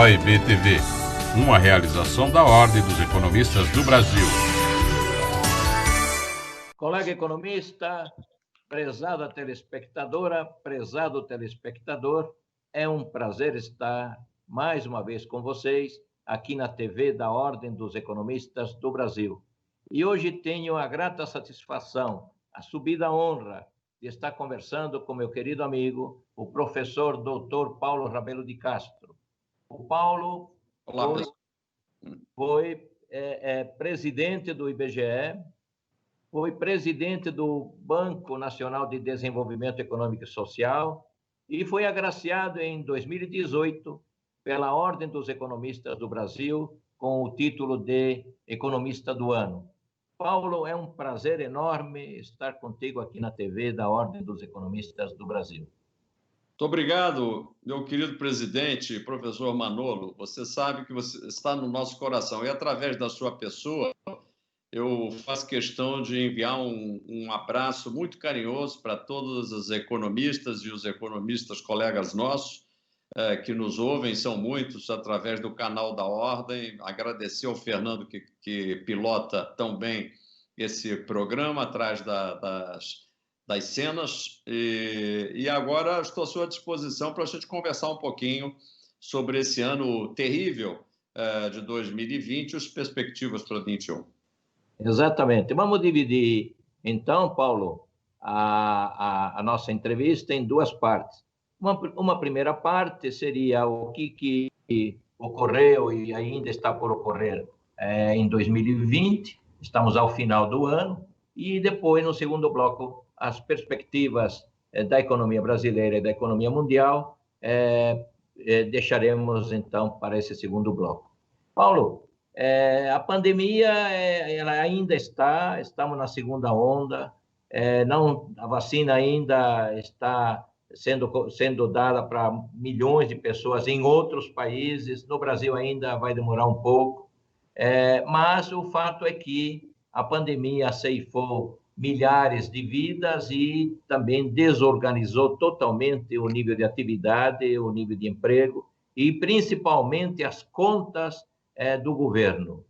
OIB-TV, uma realização da Ordem dos Economistas do Brasil. Colega economista, prezada telespectadora, prezado telespectador, é um prazer estar mais uma vez com vocês aqui na TV da Ordem dos Economistas do Brasil. E hoje tenho a grata satisfação, a subida honra de estar conversando com meu querido amigo, o professor Dr. Paulo Rabelo de Castro. O Paulo foi presidente do IBGE, foi presidente do Banco Nacional de Desenvolvimento Econômico e Social e foi agraciado em 2018 pela Ordem dos Economistas do Brasil com o título de Economista do Ano. Paulo, é um prazer enorme estar contigo aqui na TV da Ordem dos Economistas do Brasil. Muito obrigado, meu querido presidente, professor Manolo. Você sabe que você está no nosso coração e, através da sua pessoa, eu faço questão de enviar um abraço muito carinhoso para todos os economistas e os economistas colegas nossos que nos ouvem, são muitos, através do canal da Ordem. Agradecer ao Fernando que pilota tão bem esse programa atrás das cenas. E agora estou à sua disposição para a gente conversar um pouquinho sobre esse ano terrível de 2020 e as perspectivas para 2021. Exatamente. Vamos dividir, então, Paulo, a nossa entrevista em duas partes. Uma primeira parte seria o que ocorreu e ainda está por ocorrer em 2020, estamos ao final do ano, e depois, no segundo bloco, as perspectivas da economia brasileira e da economia mundial, deixaremos, então, para esse segundo bloco. Paulo, a pandemia ela ainda estamos na segunda onda, a vacina ainda está sendo dada para milhões de pessoas em outros países, no Brasil ainda vai demorar um pouco, mas o fato é que a pandemia ceifou milhares de vidas e também desorganizou totalmente o nível de atividade, o nível de emprego e principalmente as contas do governo.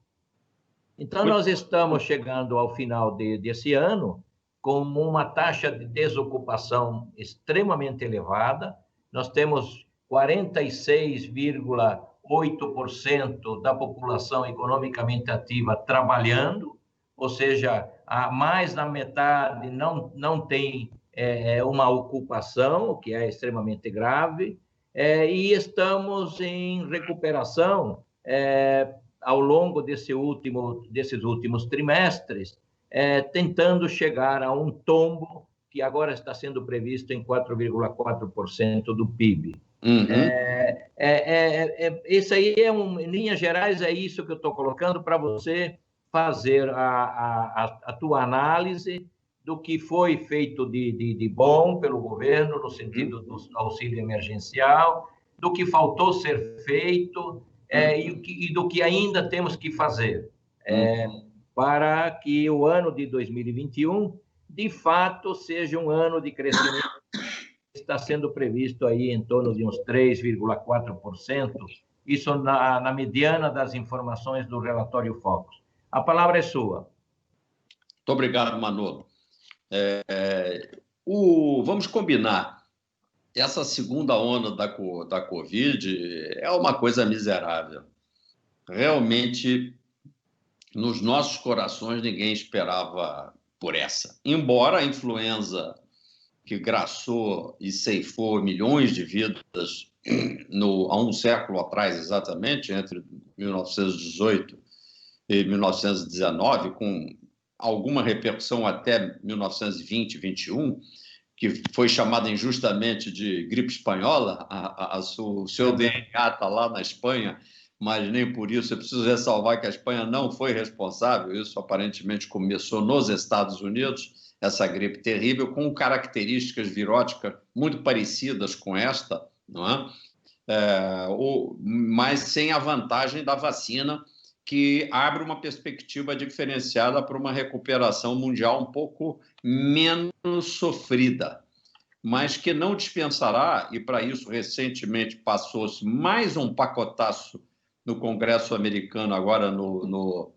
Então, nós estamos chegando ao final desse ano com uma taxa de desocupação extremamente elevada. Nós temos 46,8% da população economicamente ativa trabalhando, ou seja, mais da metade não tem uma ocupação, o que é extremamente grave, e estamos em recuperação ao longo desses últimos trimestres, tentando chegar a um tombo que agora está sendo previsto em 4,4% do PIB. Uhum. Isso aí em linhas gerais, é isso que eu estou colocando para você fazer a tua análise do que foi feito de bom pelo governo no sentido do auxílio emergencial, do que faltou ser feito e do que ainda temos que fazer para que o ano de 2021, de fato, seja um ano de crescimento. Está sendo previsto aí em torno de uns 3,4%, isso na mediana das informações do relatório Focus. A palavra é sua. Muito obrigado, Manolo. Vamos combinar. Essa segunda onda da Covid é uma coisa miserável. Realmente, nos nossos corações, ninguém esperava por essa. Embora a influenza, que graçou e ceifou milhões de vidas há um século atrás, exatamente, entre 1918 e 1919, com alguma repercussão até 1920, 21, que foi chamada injustamente de gripe espanhola, o seu DNA está lá na Espanha, mas nem por isso. Eu preciso ressalvar que a Espanha não foi responsável, isso aparentemente começou nos Estados Unidos, essa gripe terrível, com características viróticas muito parecidas com esta, não é? Mas sem a vantagem da vacina, que abre uma perspectiva diferenciada para uma recuperação mundial um pouco menos sofrida. mas que não dispensará, e para isso recentemente passou-se mais um pacotaço no Congresso americano, agora no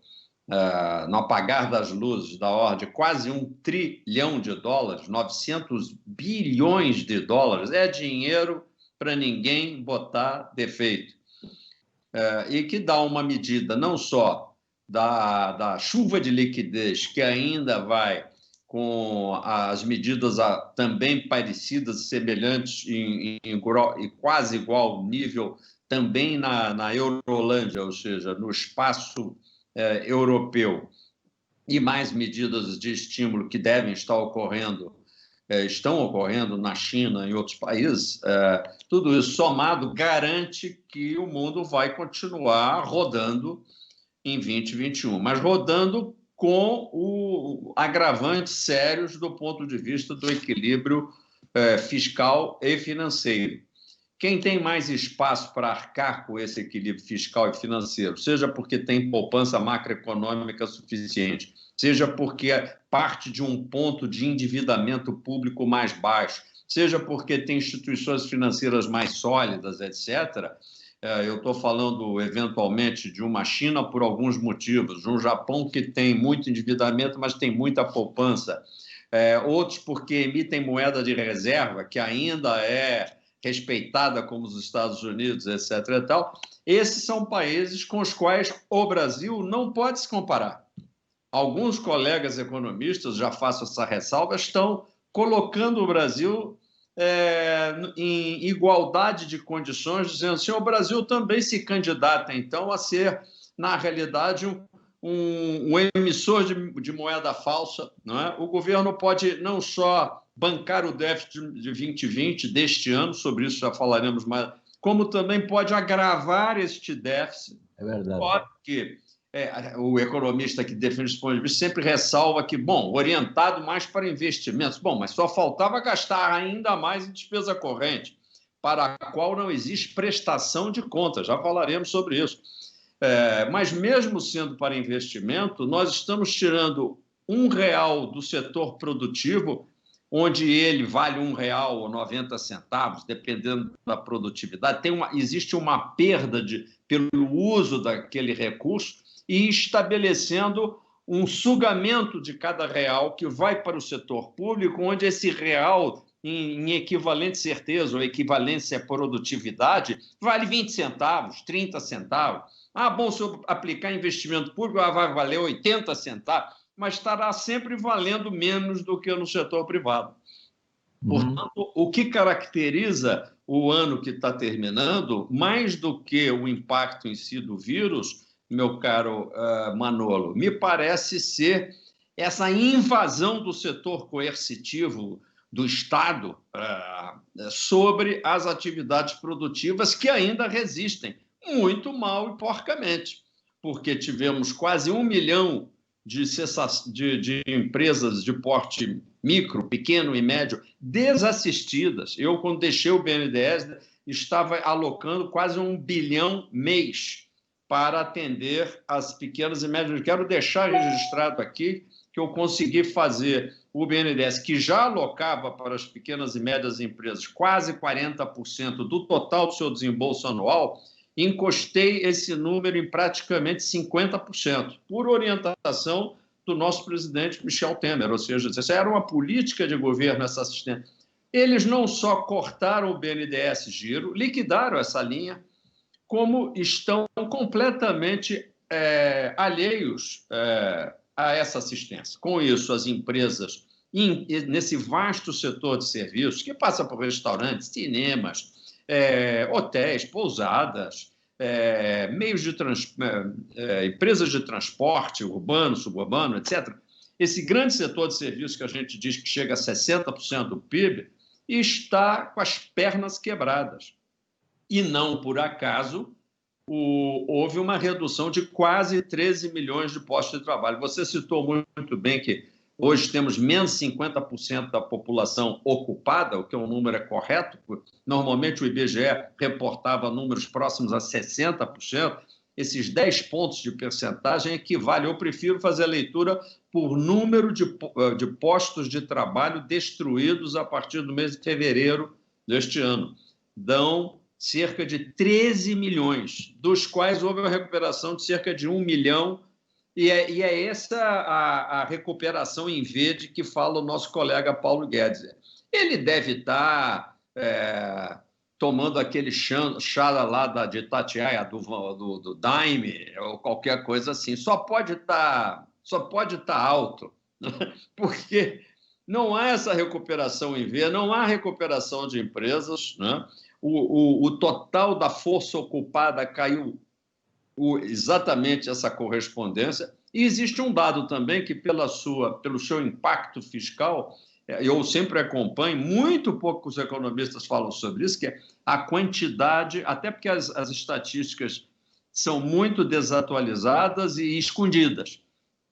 apagar das luzes, da ordem de quase $1 trilhão, 900 bilhões de dólares, é dinheiro para ninguém botar defeito. E que dá uma medida não só da chuva de liquidez, que ainda vai com as medidas também parecidas, semelhantes em quase igual nível, também na Eurolândia, ou seja, no espaço europeu, e mais medidas de estímulo que devem estar ocorrendo, estão ocorrendo na China e em outros países, tudo isso somado garante que o mundo vai continuar rodando em 2021, mas rodando com agravantes sérios do ponto de vista do equilíbrio fiscal e financeiro. Quem tem mais espaço para arcar com esse equilíbrio fiscal e financeiro, seja porque tem poupança macroeconômica suficiente, seja porque parte de um ponto de endividamento público mais baixo, seja porque tem instituições financeiras mais sólidas, etc., eu estou falando, eventualmente, de uma China por alguns motivos, de um Japão que tem muito endividamento, mas tem muita poupança, outros porque emitem moeda de reserva, que ainda é respeitada como os Estados Unidos, etc. e tal. Esses são países com os quais o Brasil não pode se comparar. Alguns colegas economistas, já faço essa ressalva, estão colocando o Brasil em igualdade de condições, dizendo assim, o Brasil também se candidata, então, a ser, na realidade, um emissor de moeda falsa. Não é? O governo pode não só bancar o déficit de 2020 deste ano, sobre isso já falaremos mais, como também pode agravar este déficit. É verdade. Pode que o economista que defende esse ponto de vista sempre ressalva que, bom, orientado mais para investimentos. Bom, mas só faltava gastar ainda mais em despesa corrente, para a qual não existe prestação de contas. Já falaremos sobre isso. Mas mesmo sendo para investimento, nós estamos tirando R$1 do setor produtivo, onde ele vale R$1,90, dependendo da produtividade. Existe uma perda pelo uso daquele recurso, e estabelecendo um sugamento de cada real que vai para o setor público, onde esse real, em equivalente certeza ou equivalência à produtividade, vale 20 centavos, 30 centavos. Bom, se eu aplicar investimento público, vai valer 80 centavos, mas estará sempre valendo menos do que no setor privado. Portanto, o que caracteriza o ano que está terminando, mais do que o impacto em si do vírus, meu caro Manolo, me parece ser essa invasão do setor coercitivo do Estado sobre as atividades produtivas que ainda resistem muito mal e porcamente, porque tivemos quase 1 milhão de empresas de porte micro, pequeno e médio desassistidas. Eu, quando deixei o BNDES, estava alocando quase 1 bilhão mês para atender as pequenas e médias. Quero deixar registrado aqui que eu consegui fazer o BNDES, que já alocava para as pequenas e médias empresas quase 40% do total do seu desembolso anual, encostei esse número em praticamente 50%, por orientação do nosso presidente Michel Temer, ou seja, essa era uma política de governo, essa assistência. Eles não só cortaram o BNDES Giro, liquidaram essa linha, como estão completamente alheios a essa assistência. Com isso, as empresas, nesse vasto setor de serviços, que passa por restaurantes, cinemas, hotéis, pousadas, empresas de transporte urbano, suburbano, etc. Esse grande setor de serviços que a gente diz que chega a 60% do PIB está com as pernas quebradas. E não por acaso houve uma redução de quase 13 milhões de postos de trabalho. Você citou muito bem que hoje temos menos 50% da população ocupada, o que é um número correto. Normalmente o IBGE reportava números próximos a 60%. esses 10 pontos de percentagem equivale, eu prefiro fazer a leitura por número de postos de trabalho destruídos a partir do mês de fevereiro deste ano. Dão cerca de 13 milhões, dos quais houve uma recuperação de cerca de 1 milhão, e é essa a recuperação em V de que fala o nosso colega Paulo Guedes. Ele deve estar tomando aquele chá lá de Itatiaia, do Daime, ou qualquer coisa assim. Só pode estar alto, porque não há essa recuperação em V, não há recuperação de empresas, né? O total da força ocupada caiu exatamente essa correspondência. E existe um dado também que, pelo seu impacto fiscal, eu sempre acompanho, muito poucos economistas falam sobre isso, que é a quantidade, até porque as estatísticas são muito desatualizadas e escondidas.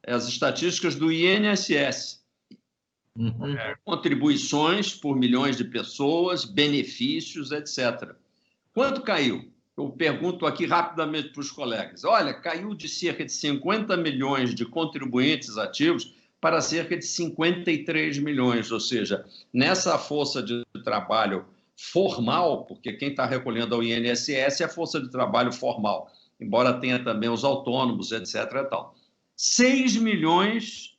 As estatísticas do INSS. Contribuições por milhões de pessoas, benefícios, etc. Quanto caiu? Eu pergunto aqui rapidamente para os colegas. Olha, caiu de cerca de 50 milhões de contribuintes ativos para cerca de 53 milhões, ou seja, nessa força de trabalho formal, porque quem está recolhendo ao INSS é a força de trabalho formal, embora tenha também os autônomos, etc. E tal. 6 milhões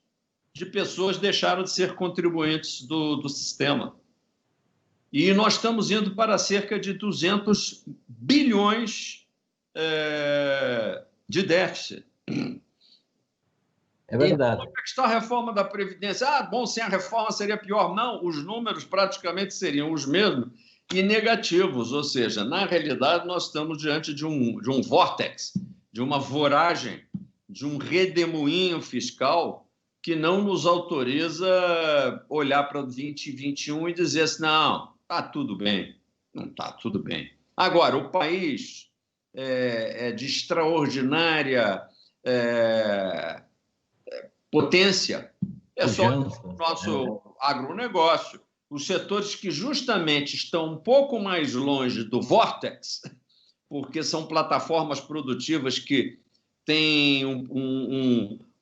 de pessoas deixaram de ser contribuintes do sistema. E nós estamos indo para cerca de 200 bilhões de déficit. É verdade. E como é que está a reforma da Previdência? Ah, bom, sem a reforma seria pior. Não, os números praticamente seriam os mesmos e negativos. Ou seja, na realidade, nós estamos diante de um vórtex, de uma voragem, de um redemoinho fiscal que não nos autoriza olhar para 2021 e dizer assim, não, está tudo bem. Não está tudo bem. Agora, o país é de extraordinária potência, é só o nosso agronegócio. Os setores que justamente estão um pouco mais longe do vórtex, porque são plataformas produtivas que têm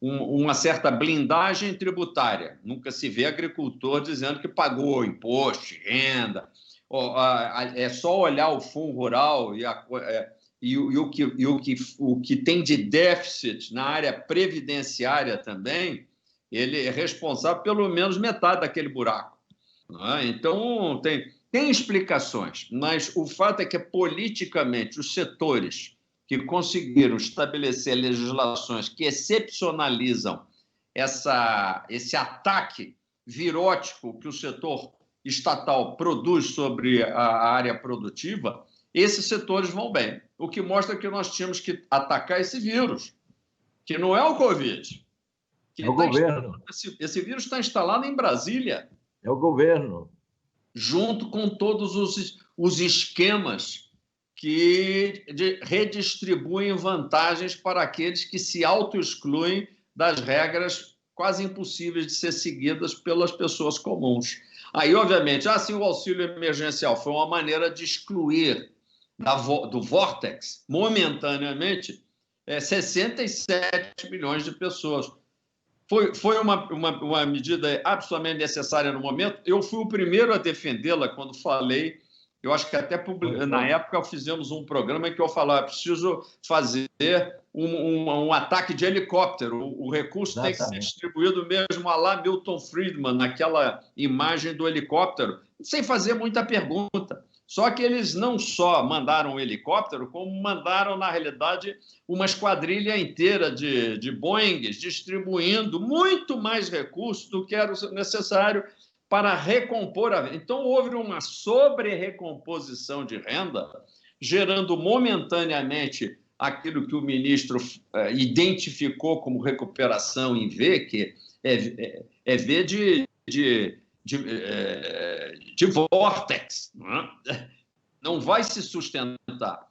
uma certa blindagem tributária. Nunca se vê agricultor dizendo que pagou imposto, renda. É só olhar o Fundo Rural e o que tem de déficit na área previdenciária também, ele é responsável pelo menos metade daquele buraco. Não é? Então, tem explicações, mas o fato é que, politicamente, os setores que conseguiram estabelecer legislações que excepcionalizam esse ataque virótico que o setor estatal produz sobre a área produtiva, esses setores vão bem. O que mostra que nós tínhamos que atacar esse vírus, que não é o Covid. É o governo. Esse vírus está instalado em Brasília. É o governo. Junto com todos os esquemas que redistribuem vantagens para aqueles que se auto-excluem das regras quase impossíveis de ser seguidas pelas pessoas comuns. Aí, obviamente, assim, o auxílio emergencial foi uma maneira de excluir do vórtex, momentaneamente, 67 milhões de pessoas. Foi uma medida absolutamente necessária no momento. Eu fui o primeiro a defendê-la quando falei. Eu acho que até na época fizemos um programa em que eu falava preciso fazer um ataque de helicóptero. O recurso tem que ser distribuído mesmo à la Milton Friedman, naquela imagem do helicóptero, sem fazer muita pergunta. Só que eles não só mandaram um helicóptero, como mandaram, na realidade, uma esquadrilha inteira de Boeings, distribuindo muito mais recursos do que era necessário para recompor a renda. Então, houve uma sobre-recomposição de renda, gerando momentaneamente aquilo que o ministro identificou como recuperação em V, que é V de vórtex. Não vai se sustentar.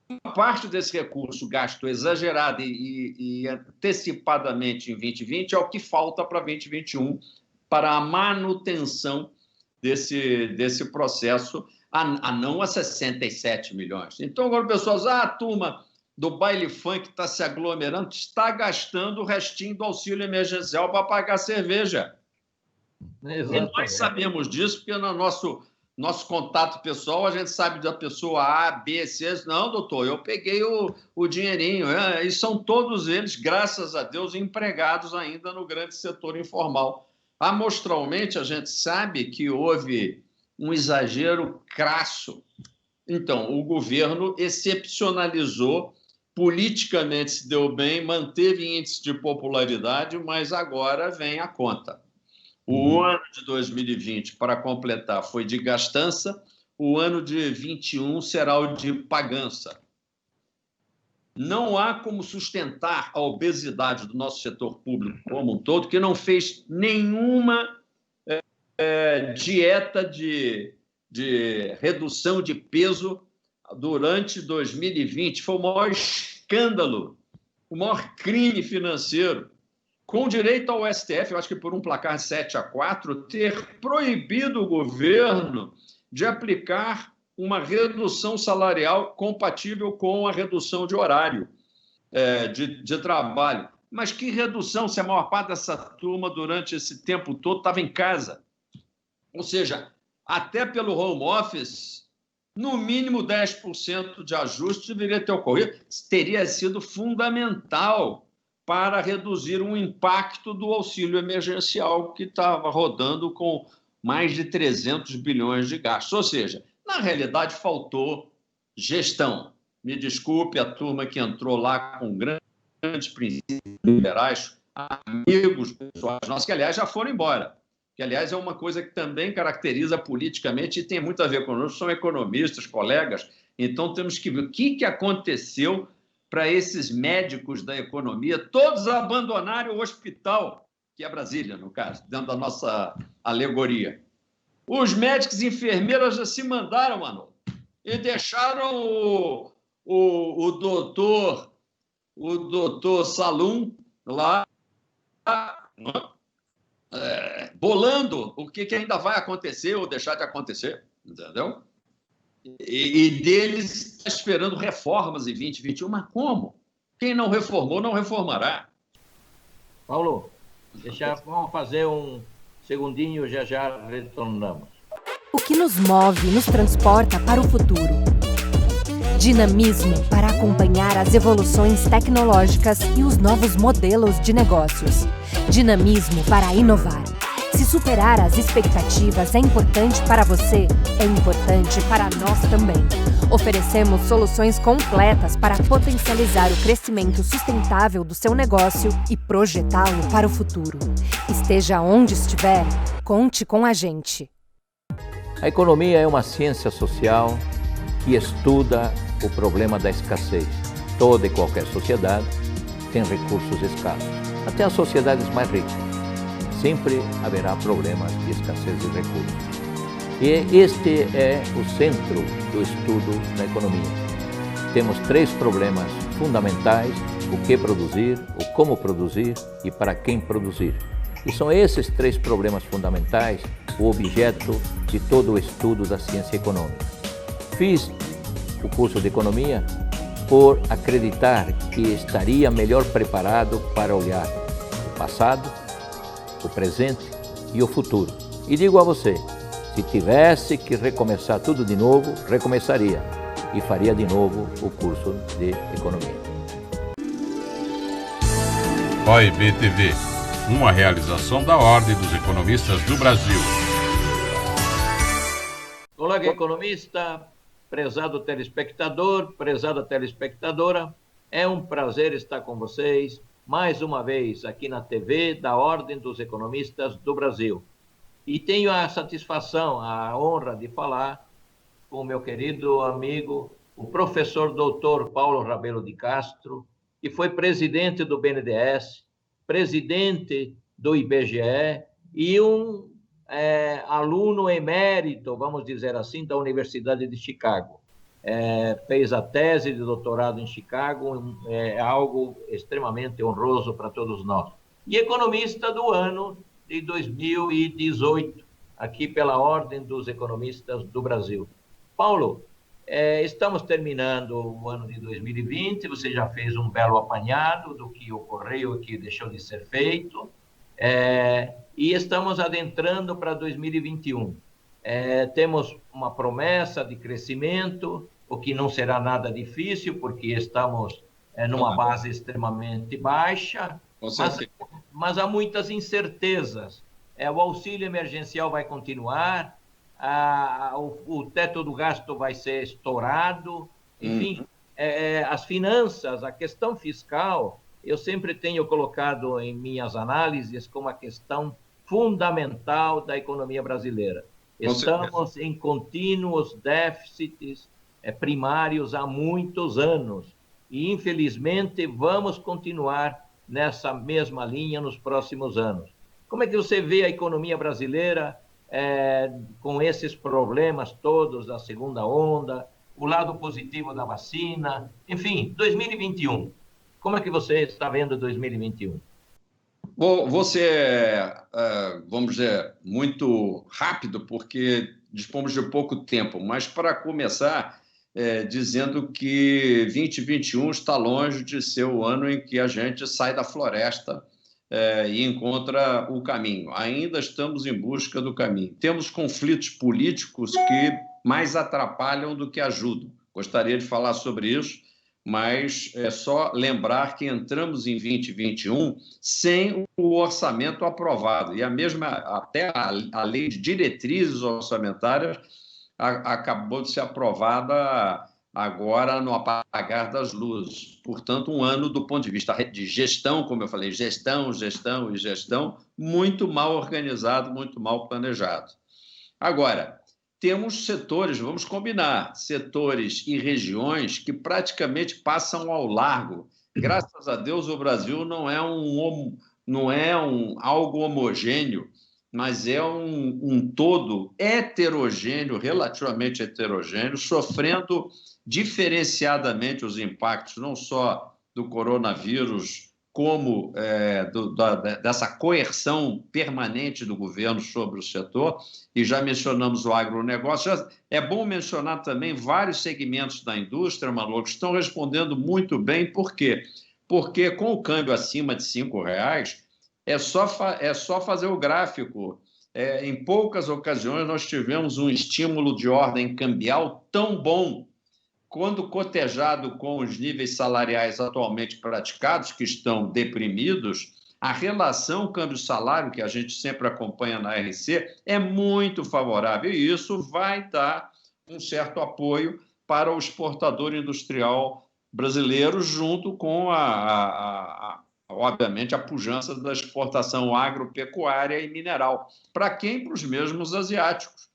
Uma parte desse recurso gasto exagerado e antecipadamente em 2020 é o que falta para 2021 para a manutenção desse processo, a não a 67 milhões. Então, agora o pessoal diz, turma, do baile funk que está se aglomerando está gastando o restinho do auxílio emergencial para pagar cerveja. Exatamente. E nós sabemos disso porque no nosso contato pessoal a gente sabe da pessoa A, B, C. Não, doutor, eu peguei o dinheirinho. E são todos eles, graças a Deus, empregados ainda no grande setor informal. Amostralmente, a gente sabe que houve um exagero crasso. Então, o governo excepcionalizou, politicamente se deu bem, manteve índice de popularidade, mas agora vem a conta. O ano de 2020, para completar, foi de gastança, o ano de 2021 será o de pagança. Não há como sustentar a obesidade do nosso setor público como um todo, que não fez nenhuma dieta de redução de peso durante 2020. Foi o maior escândalo, o maior crime financeiro, com direito ao STF, eu acho que por um placar de 7-4, ter proibido o governo de aplicar uma redução salarial compatível com a redução de horário de trabalho. Mas que redução se a maior parte dessa turma, durante esse tempo todo, estava em casa? Ou seja, até pelo home office, no mínimo 10% de ajuste deveria ter ocorrido. Teria sido fundamental para reduzir o impacto do auxílio emergencial que estava rodando com mais de 300 bilhões de gastos. Ou seja, na realidade, faltou gestão. Me desculpe a turma que entrou lá com grandes princípios liberais, amigos pessoais nossos, que, aliás, já foram embora. Que, aliás, é uma coisa que também caracteriza politicamente e tem muito a ver conosco, são economistas, colegas. Então, temos que ver o que aconteceu para esses médicos da economia, todos abandonarem o hospital, que é Brasília, no caso, dentro da nossa alegoria. Os médicos e enfermeiras já se mandaram, mano, e deixaram o doutor Salum lá bolando o que ainda vai acontecer ou deixar de acontecer, entendeu? E deles está esperando reformas em 2021, mas como? Quem não reformou, não reformará. Paulo, vamos fazer um segundinho, já retornamos. O que nos move, nos transporta para o futuro. Dinamismo para acompanhar as evoluções tecnológicas e os novos modelos de negócios. Dinamismo para inovar. Se superar as expectativas é importante para você, é importante para nós também. Oferecemos soluções completas para potencializar o crescimento sustentável do seu negócio e projetá-lo para o futuro. Esteja onde estiver, conte com a gente. A economia é uma ciência social que estuda o problema da escassez. Toda e qualquer sociedade tem recursos escassos, até as sociedades mais ricas. Sempre haverá problemas de escassez de recursos. E este é o centro do estudo da economia. Temos 3 problemas fundamentais: o que produzir, o como produzir e para quem produzir. E são esses 3 problemas fundamentais o objeto de todo o estudo da ciência econômica. Fiz o curso de economia por acreditar que estaria melhor preparado para olhar o passado, o presente e o futuro. E digo a você, se tivesse que recomeçar tudo de novo, recomeçaria e faria de novo o curso de economia. OIB-TV, uma realização da Ordem dos Economistas do Brasil. Colega economista, prezado telespectador, prezada telespectadora, é um prazer estar com vocês mais uma vez aqui na TV da Ordem dos Economistas do Brasil. E tenho a satisfação, a honra de falar com o meu querido amigo, o professor doutor Paulo Rabelo de Castro, que foi presidente do BNDES, presidente do IBGE e um aluno emérito, vamos dizer assim, da Universidade de Chicago. Fez a tese de doutorado em Chicago, é algo extremamente honroso para todos nós. E economista do ano de 2018, aqui pela Ordem dos Economistas do Brasil. Paulo, Estamos terminando o ano de 2020, você já fez um belo apanhado do que ocorreu e o que deixou de ser feito, e estamos adentrando para 2021. Temos uma promessa de crescimento, o que não será nada difícil, porque estamos numa base extremamente baixa, mas há muitas incertezas. O auxílio emergencial vai continuar, o teto do gasto vai ser estourado, enfim, as finanças, a questão fiscal, eu sempre tenho colocado em minhas análises como a questão fundamental da economia brasileira. Estamos em contínuos déficits primários há muitos anos e, infelizmente, vamos continuar nessa mesma linha nos próximos anos. Como é que você vê a economia brasileira com esses problemas todos da segunda onda, o lado positivo da vacina, enfim, 2021? Como é que você está vendo 2021? Vou ser, vamos dizer, muito rápido, porque dispomos de pouco tempo, mas para começar, dizendo que 2021 está longe de ser o ano em que a gente sai da floresta e encontra o caminho. Ainda estamos em busca do caminho. Temos conflitos políticos que mais atrapalham do que ajudam. Gostaria de falar sobre isso, mas é só lembrar que entramos em 2021 sem o orçamento aprovado. E até a lei de diretrizes orçamentárias acabou de ser aprovada agora no apagar das luzes. Portanto, um ano do ponto de vista de gestão, como eu falei, gestão, muito mal organizado, muito mal planejado. Agora, temos setores, vamos combinar, setores e regiões que praticamente passam ao largo. Graças a Deus, o Brasil não é algo homogêneo, mas é um todo heterogêneo, relativamente heterogêneo, sofrendo diferenciadamente os impactos, não só do coronavírus, como dessa coerção permanente do governo sobre o setor, e já mencionamos o agronegócio. É bom mencionar também vários segmentos da indústria, Manolo, que estão respondendo muito bem. Por quê? Porque com o câmbio acima de R$5, é só fazer o gráfico. Em poucas ocasiões nós tivemos um estímulo de ordem cambial tão bom, quando cotejado com os níveis salariais atualmente praticados, que estão deprimidos, a relação câmbio-salário, que a gente sempre acompanha na RC, é muito favorável, e isso vai dar um certo apoio para o exportador industrial brasileiro, junto com, obviamente, a pujança da exportação agropecuária e mineral. Para quem? Para os mesmos asiáticos.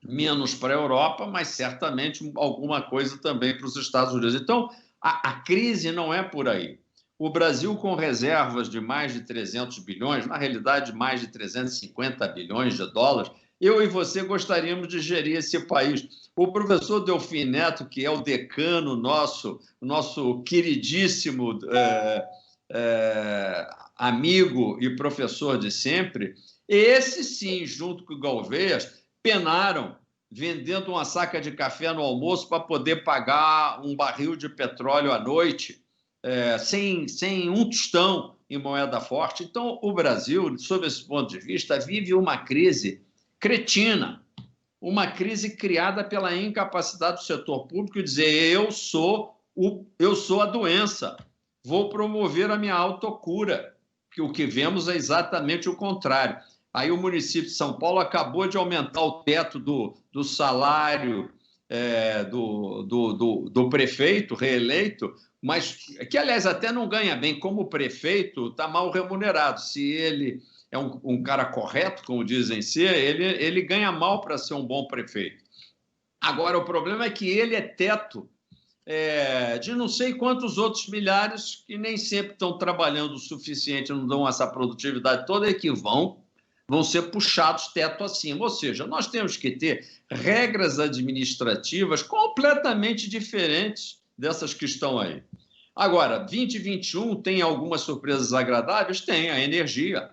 Menos para a Europa, mas certamente alguma coisa também para os Estados Unidos. Então, a crise não é por aí. O Brasil, com reservas de mais de 300 bilhões, na realidade, mais de 350 bilhões de dólares, eu e você gostaríamos de gerir esse país. O professor Delfim Neto, que é o decano nosso queridíssimo amigo e professor de sempre, esse sim, junto com o Galvez, penaram vendendo uma saca de café no almoço para poder pagar um barril de petróleo à noite, sem um tostão em moeda forte. Então, o Brasil, sob esse ponto de vista, vive uma crise cretina, uma crise criada pela incapacidade do setor público de dizer: eu sou a doença, vou promover a minha autocura, que o que vemos é exatamente o contrário. Aí o município de São Paulo acabou de aumentar o teto do salário do prefeito reeleito, mas que, aliás, até não ganha bem. Como prefeito, está mal remunerado. Se ele é um cara correto, como dizem ser, ele ganha mal para ser um bom prefeito. Agora, o problema é que ele é teto de não sei quantos outros milhares que nem sempre estão trabalhando o suficiente, não dão essa produtividade toda, e que vão ser puxados teto acima. Ou seja, nós temos que ter regras administrativas completamente diferentes dessas que estão aí. Agora, 2021 tem algumas surpresas agradáveis? Tem, a energia.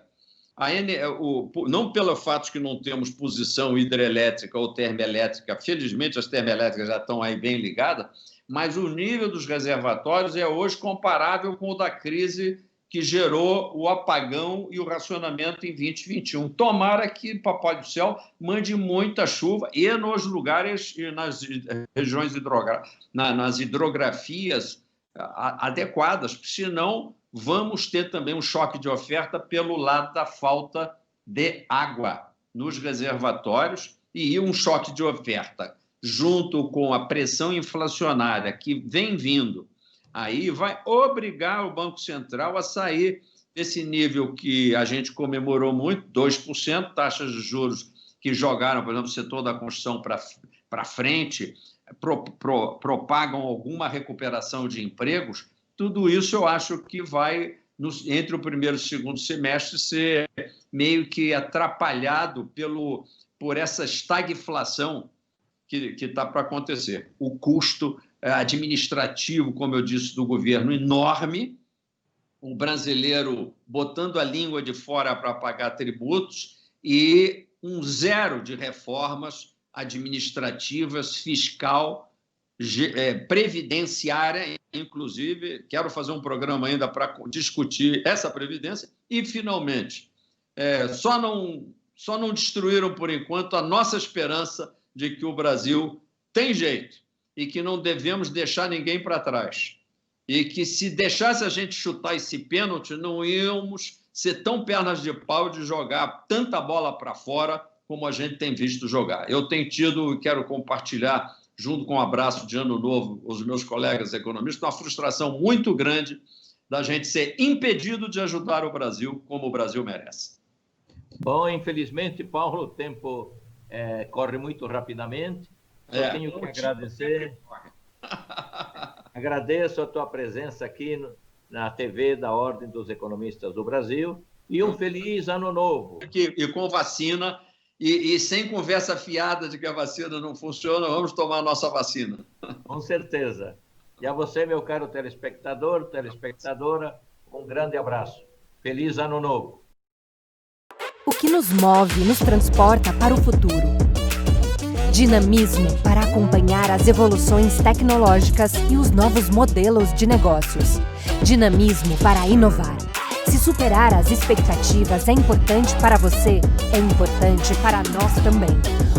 não pelo fato que não temos posição hidrelétrica ou termoelétrica, felizmente as termoelétricas já estão aí bem ligadas, mas o nível dos reservatórios é hoje comparável com o da crise que gerou o apagão e o racionamento em 2021. Tomara que Papai do Céu mande muita chuva e nos lugares e nas regiões nas hidrografias adequadas, senão vamos ter também um choque de oferta pelo lado da falta de água nos reservatórios e um choque de oferta junto com a pressão inflacionária que vem vindo, aí vai obrigar o Banco Central a sair desse nível que a gente comemorou muito, 2%, taxas de juros que jogaram, por exemplo, o setor da construção para frente, propagam alguma recuperação de empregos. Tudo isso eu acho que vai, entre o primeiro e o segundo semestre, ser meio que atrapalhado por essa estagflação que está para acontecer. O custo administrativo, como eu disse, do governo enorme, o brasileiro botando a língua de fora para pagar tributos e um zero de reformas administrativas, fiscal, previdenciária, inclusive. Quero fazer um programa ainda para discutir essa previdência. E, finalmente, só não destruíram, por enquanto, a nossa esperança de que o Brasil tem jeito e que não devemos deixar ninguém para trás. E que, se deixasse a gente chutar esse pênalti, não íamos ser tão pernas de pau de jogar tanta bola para fora como a gente tem visto jogar. Eu tenho tido, e quero compartilhar, junto com um abraço de Ano Novo, os meus colegas economistas, uma frustração muito grande da gente ser impedido de ajudar o Brasil como o Brasil merece. Bom, infelizmente, Paulo, o tempo corre muito rapidamente. Eu tenho que agradecer. Agradeço a tua presença aqui na TV da Ordem dos Economistas do Brasil e um feliz Ano Novo. E com vacina e sem conversa fiada de que a vacina não funciona, vamos tomar a nossa vacina. Com certeza. E a você, meu caro telespectador, telespectadora, um grande abraço. Feliz Ano Novo. O que nos move e nos transporta para o futuro. Dinamismo para acompanhar as evoluções tecnológicas e os novos modelos de negócios. Dinamismo para inovar. Se superar as expectativas é importante para você, é importante para nós também.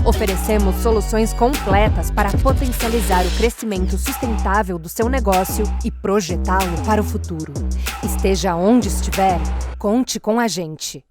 Oferecemos soluções completas para potencializar o crescimento sustentável do seu negócio e projetá-lo para o futuro. Esteja onde estiver, conte com a gente.